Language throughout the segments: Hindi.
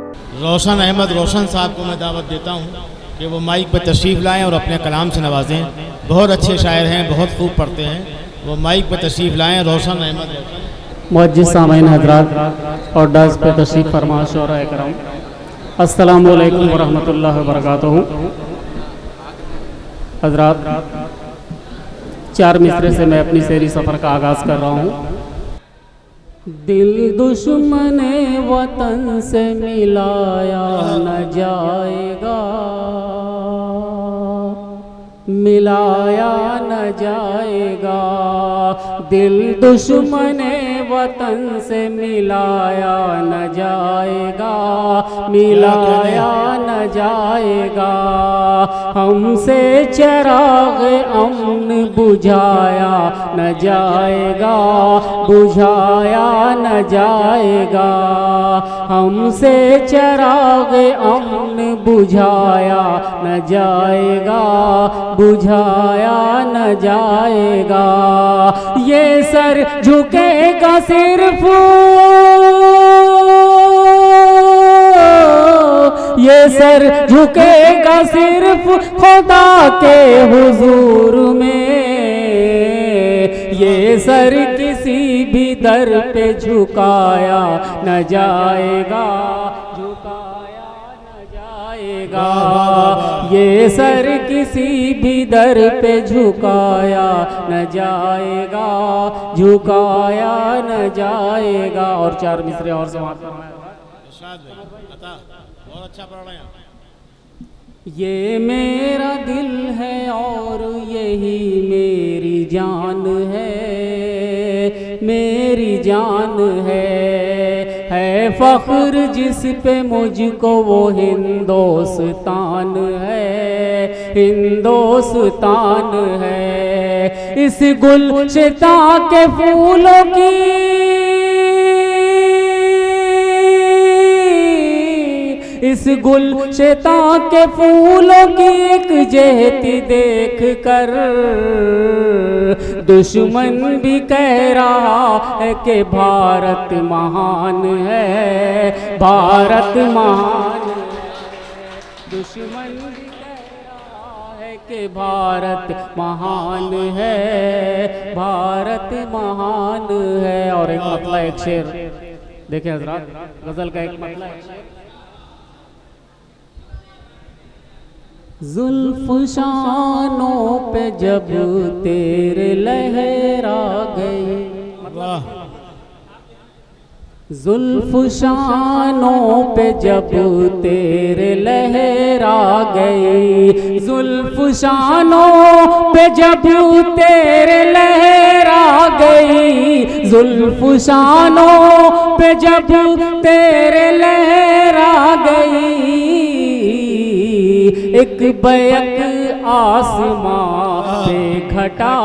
रोशन अहमद रोशन साहब को मैं दावत देता हूँ कि वो माइक पर तशरीफ़ लाएं और अपने कलाम से नवाजें। बहुत अच्छे शायर हैं, बहुत खूब पढ़ते हैं। वो माइक पर तशरीफ़ लाएं। रोशन अहमद रोशन। मुअज्जिज़ सामईन हज़रात और डज़ पे तशरीफ़ फरमा शोरा करम, अस्सलामु अलैकुम वरहमतुल्लाहि वबरकातुहू। हज़रात, 4 मिसरे से मैं अपनी शेरी सफ़र का आगाज़ कर रहा हूँ। दिल दुश्मने वतन से मिलाया न जाएगा, मिलाया न जाएगा। दिल दुश्मने वतन से मिलाया न जाएगा, मिलाया न जाएगा। हमसे चिराग अमन बुझाया न जाएगा, बुझाया न जाएगा। हमसे चिराग अमन बुझाया न जाएगा, बुझाया न जाएगा। ये सर झुकेगा सिर्फ, ये सर झुकेगा सिर्फ खुदा के हुजूर में। ये सर किसी भी दर पे झुकाया न जाएगा, झुकाया न जाएगा। ये सर किसी भी दर पे झुकाया न जाएगा, झुकाया न जाएगा। और 4 मिसरे और समाप्त फरमाया। बहुत अच्छा पढ़ रहे हैं। ये मेरा दिल है और यही मेरी जान है, मेरी जान है फख्र जिस पे मुझको वो हिंदुस्तान है, हिंदुस्तान है। इस गुलशिता के फूलों की, इस गुलशिता के फूलों की एक जेहती देख कर दुश्मन भी कह रहा है कि भारत महान है, भारत महान है। दुश्मन भी कह रहा है कि भारत महान है, भारत महान है। और एक मतला, एक शेर देखें हज़रात, गज़ल का एक मतला है। जुल्फ शानों पे जब तेरे लहरा गई, जुल्फ शानों पे जब तेरे लहरा गई, जुल्फ शानों पे जब तेरे लहरा गई, जुल्फ शानों पे जब तेरे लहरा गई। एक बैक आसमां पे घटा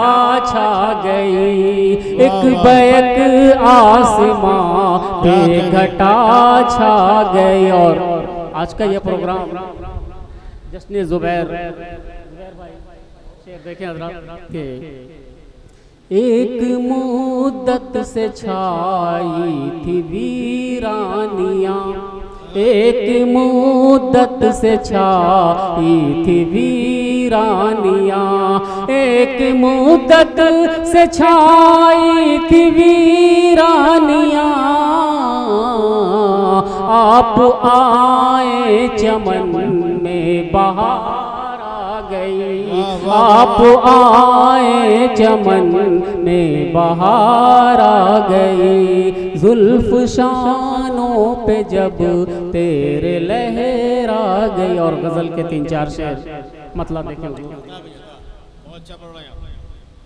छा गई, एक बैक आसमां पे घटा छा गई। और आज का ये प्रोग्राम जश्न ज़ुबैर भाई, शेर देखें हज़रात के। एक मुद्दत से छाई थी वीरानियाँ, एक मुद्दत से छाई थी वीरानियाँ, एक मुद्दत से छाई थी वीरानियाँ। आप आए चमन में बहार आ गई, आप आए चमन में बहार आ गई। जुल्फ शानों पे जब तेरे लहरा गई। और गज़ल के 3-4 शेर मतलब देखें।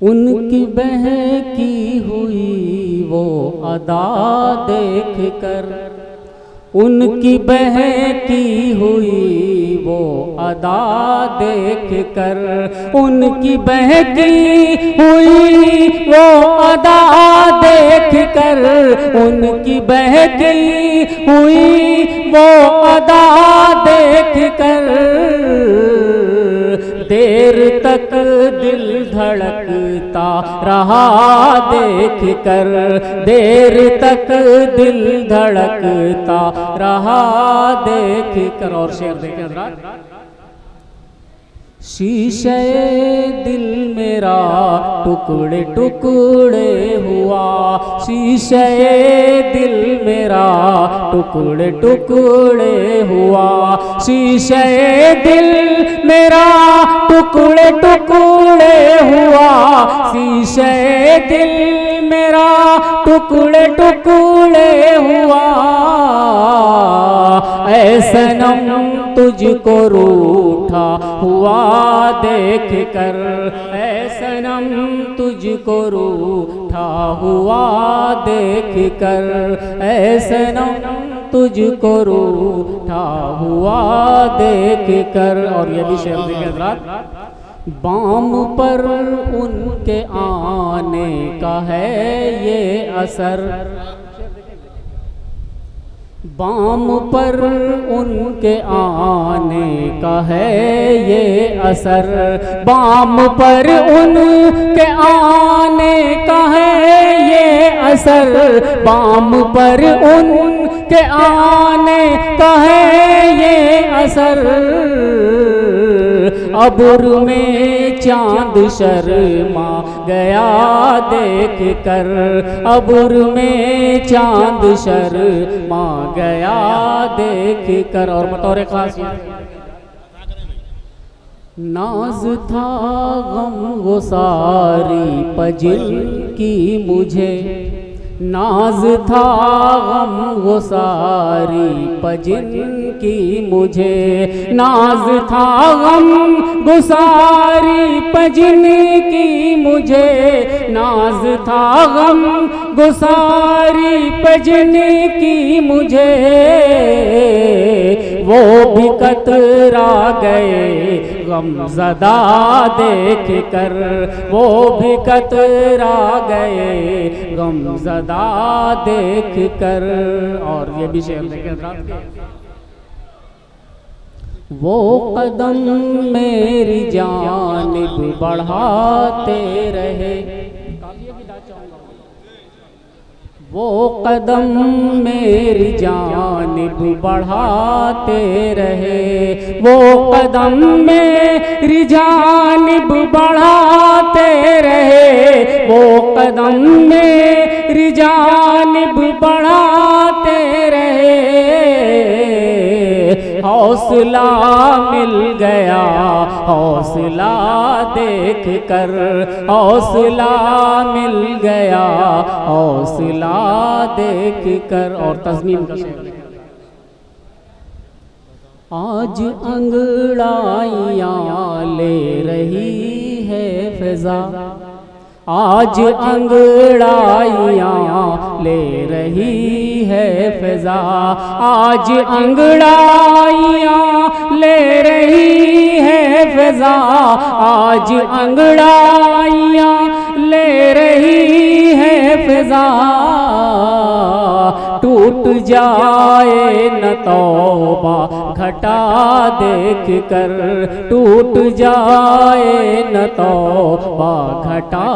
उनकी बहकी हुई वो अदा देख कर, उनकी बहकी हुई वो अदा देख कर, उनकी बहकी हुई वो अदा देख कर, उनकी बहकी हुई वो अदा देख कर। देर तक दिल धड़कता रहा देख कर, देर तक दिल धड़कता रहा देख कर। और शेर देखें हज़रात, शीशे दिल मेरा टुकड़े टुकड़े हुआ, शीशे दिल मेरा टुकड़े टुकड़े हुआ, शीशे दिल मेरा टुकड़े टुकड़े हुआ, शीशे दिल मेरा टुकड़े टुकड़े हुआ। ऐ सनम तुझको रूठा हुआ देख कर, ऐ सनम तुझको रूठा हुआ देख कर, ऐ सनम तुझको रूठा हुआ देख कर। और ये भी शेर देखें हज़रात, बाम पर उनके आने का है ये असर, बाम पर उनके आने का है ये असर, बाम पर उनके आने का है ये असर, बाम पर उनके आने का है ये असर। अब्र में चांद शर्मा गया देख कर, अब्र में चांद शर्मा गया देख कर। और बतौर खास नाज था गम गुसारी पजिल की मुझे, नाज था गम गुसारी पजिन की मुझे, नाज था गम गुसारी पजिन की मुझे, नाज था गम गुसारी पजिन की मुझे। वो भी कतरा गए गमज़दा देख कर, वो भी कतरा गए गमज़दा देख कर। और ये भी शेर देखें, वो कदम मेरी जानिब बढ़ाते रहे, वो कदम मेरी जानिब बढ़ाते रहे, वो कदम मेरी जानिब बढ़ाते रहे, वो कदम मेरी जानिब बढ़ाते रहे। हौसला मिल गया हौसला देख कर, हौसला मिल गया हौसला देख कर। और तज़मीन का शेर, आज अंगड़ाइयाँ ले रही है फ़िज़ा, आज अंगड़ाइयाँ ले रही है फ़िज़ा, आज अंगड़ाइयाँ ले रही है फ़िज़ा, आज अंगड़ाइयाँ ले रही है फ़िज़ा। टूट जाए न तौबा घटा देख कर, टूट जाए न तौबा घटा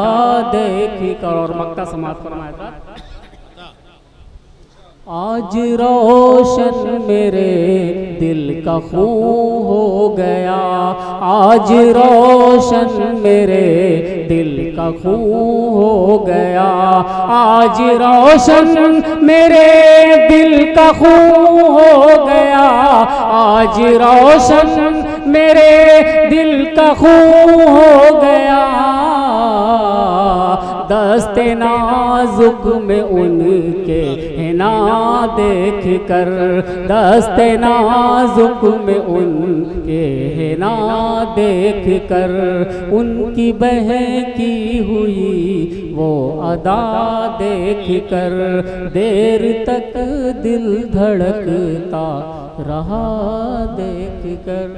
देख कर। और मक्का समाप्त फरमाया था, आज रोशन मेरे दिल का खून हो गया, आज रोशन मेरे दिल का खून हो गया, आज रोशन मेरे दिल का खून हो गया, आज रोशन मेरे दिल का खून हो गया। दस्ते नाजुक में उनके हिना देख कर, दस्ते नाजुक में उनके हिना देख कर, उनकी बहकी हुई वो अदा देख कर, देर तक दिल धड़कता रहा देख कर।